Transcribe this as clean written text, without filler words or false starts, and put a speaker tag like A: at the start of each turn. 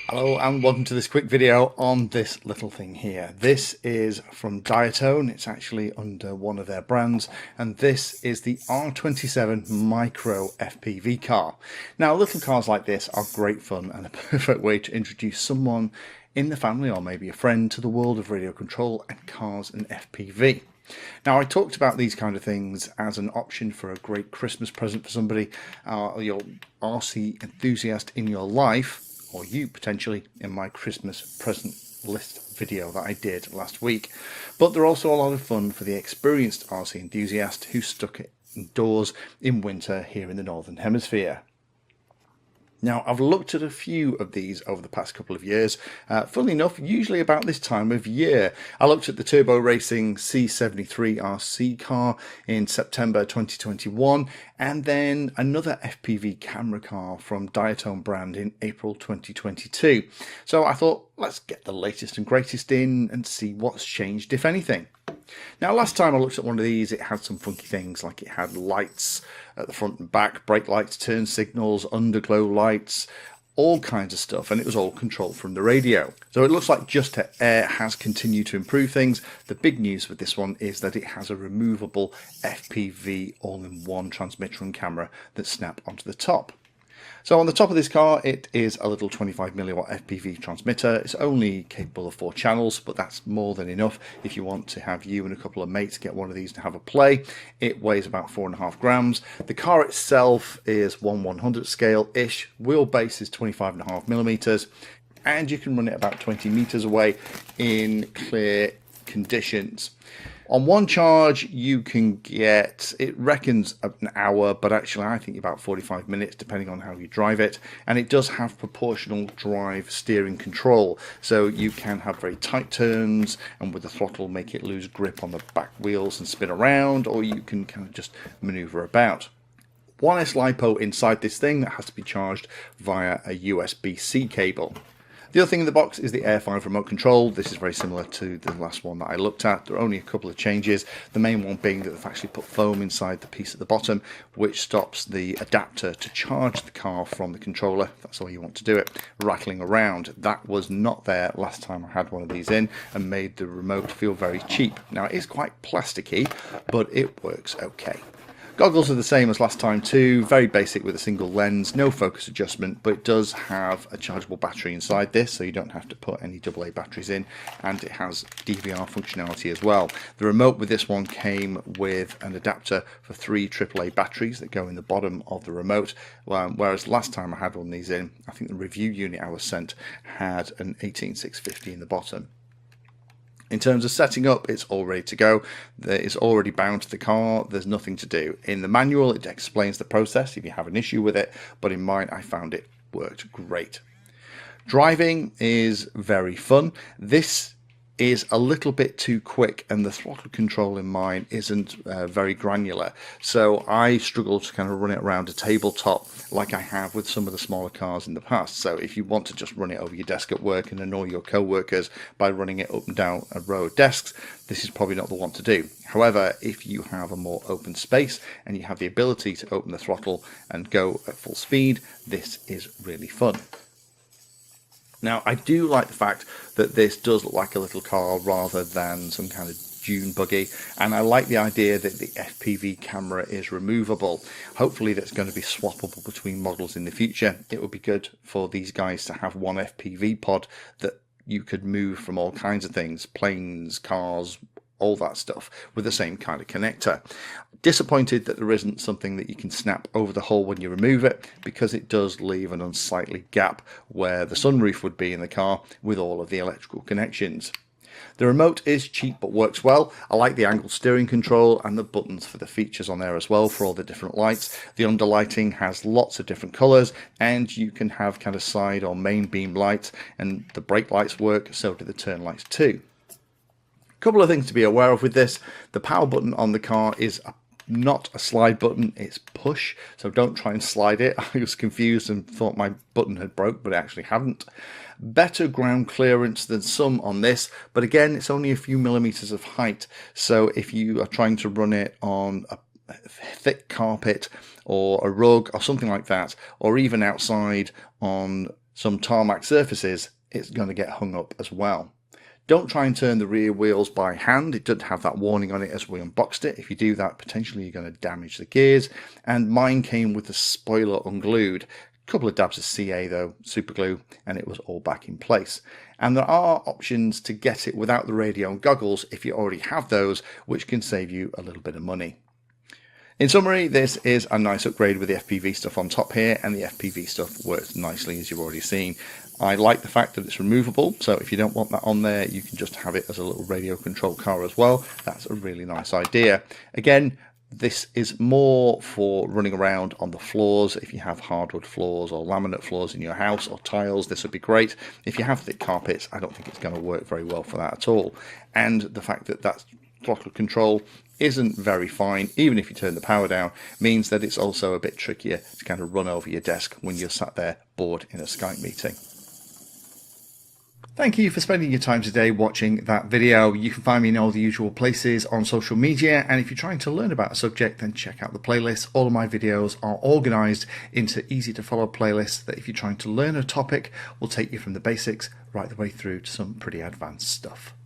A: Hello and welcome to this quick video on this little thing here. This is from Diatone. It's actually under one of their brands, and this is the R27 Micro FPV car. Now, little cars like this are great fun and a perfect way to introduce someone in the family or maybe a friend to the world of radio control and cars and FPV. Now, I talked about these kind of things as an option for a great Christmas present for somebody, your RC enthusiast in your life, or you potentially, in my Christmas present list video that I did last week. But they're also a lot of fun for the experienced RC enthusiast who's stuck indoors in winter here in the Northern Hemisphere. Now, I've looked at a few of these over the past couple of years. Funnily enough, usually about this time of year. I looked at the Turbo Racing C73 RC car in September 2021, and then another FPV camera car from Diatone brand in April 2022. So I thought, let's get the latest and greatest in and see what's changed, if anything. Now, last time I looked at one of these, it had some funky things, like it had lights at the front and back, brake lights, turn signals, underglow lights, all kinds of stuff, and it was all controlled from the radio. So it looks like Just Air has continued to improve things. The big news with this one is that it has a removable FPV all-in-one transmitter and camera that snap onto the top. So on the top of this car, it is a little 25mW FPV transmitter. It's only capable of 4 channels, but that's more than enough if you want to have you and a couple of mates get one of these to have a play. It weighs about 4.5 grams. The car itself is 1/100 scale-ish. Wheelbase is 25.5mm, and you can run it about 20 meters away in clear conditions. On one charge, you can get, it reckons an hour, but actually I think about 45 minutes, depending on how you drive it. And it does have proportional drive steering control, so you can have very tight turns, and with the throttle make it lose grip on the back wheels and spin around, or you can kind of just maneuver about. 1S LiPo inside this thing that has to be charged via a USB-C cable. The other thing in the box is the Air 5 remote control. This is very similar to the last one that I looked at. There are only a couple of changes. The main one being that they've actually put foam inside the piece at the bottom, which stops the adapter to charge the car from the controller, if that's the way you want to do it, rattling around. That was not there last time I had one of these in, and made the remote feel very cheap. Now, it is quite plasticky, but it works okay. Goggles are the same as last time too, very basic with a single lens, no focus adjustment, but it does have a chargeable battery inside this, so you don't have to put any AA batteries in, and it has DVR functionality as well. The remote with this one came with an adapter for 3 AAA batteries that go in the bottom of the remote, whereas last time I had one of these in, I think the review unit I was sent had an 18650 in the bottom. In terms of setting up, it's all ready to go. It's already bound to the car. There's nothing to do. In the manual, it explains the process if you have an issue with it, but in mine, I found it worked great. Driving is very fun. This is a little bit too quick, and the throttle control in mine isn't very granular, so I struggle to kind of run it around a tabletop like I have with some of the smaller cars in the past. So if you want to just run it over your desk at work and annoy your co-workers by running it up and down a row of desks, this is probably not the one to do. However, if you have a more open space and you have the ability to open the throttle and go at full speed, this is really fun. Now, I do like the fact that this does look like a little car rather than some kind of dune buggy, and I like the idea that the FPV camera is removable. Hopefully that's going to be swappable between models in the future. It would be good for these guys to have one FPV pod that you could move from all kinds of things, planes, cars, all that stuff, with the same kind of connector. Disappointed that there isn't something that you can snap over the hull when you remove it, because it does leave an unsightly gap where the sunroof would be in the car with all of the electrical connections. The remote is cheap but works well. I like the angled steering control and the buttons for the features on there as well for all the different lights. The underlighting has lots of different colours, and you can have kind of side or main beam lights, and the brake lights work, so do the turn lights too. A couple of things to be aware of with this. The power button on the car is not a slide button, it's push, so don't try and slide it. I was confused and thought my button had broke, but it actually hadn't. Better ground clearance than some on this, but again, it's only a few millimeters of height, so if you are trying to run it on a thick carpet or a rug or something like that, or even outside on some tarmac surfaces, it's going to get hung up as well. Don't try and turn the rear wheels by hand. It doesn't have that warning on it as we unboxed it. If you do that, potentially you're going to damage the gears. And mine came with the spoiler unglued. A couple of dabs of CA though, super glue, and it was all back in place. And there are options to get it without the radio and goggles if you already have those, which can save you a little bit of money. In summary, this is a nice upgrade with the FPV stuff on top here, and the FPV stuff works nicely as you've already seen. I like the fact that it's removable, so if you don't want that on there, you can just have it as a little radio controlled car as well. That's a really nice idea. Again, this is more for running around on the floors. If you have hardwood floors or laminate floors in your house or tiles, this would be great. If you have thick carpets, I don't think it's going to work very well for that at all. And the fact that that's throttle control isn't very fine, even if you turn the power down, means that it's also a bit trickier to kind of run over your desk when you're sat there bored in a Skype meeting. Thank you for spending your time today watching that video. You can find me in all the usual places on social media, and if you're trying to learn about a subject, then check out the playlist. All of my videos are organized into easy to follow playlists that if you're trying to learn a topic will take you from the basics right the way through to some pretty advanced stuff.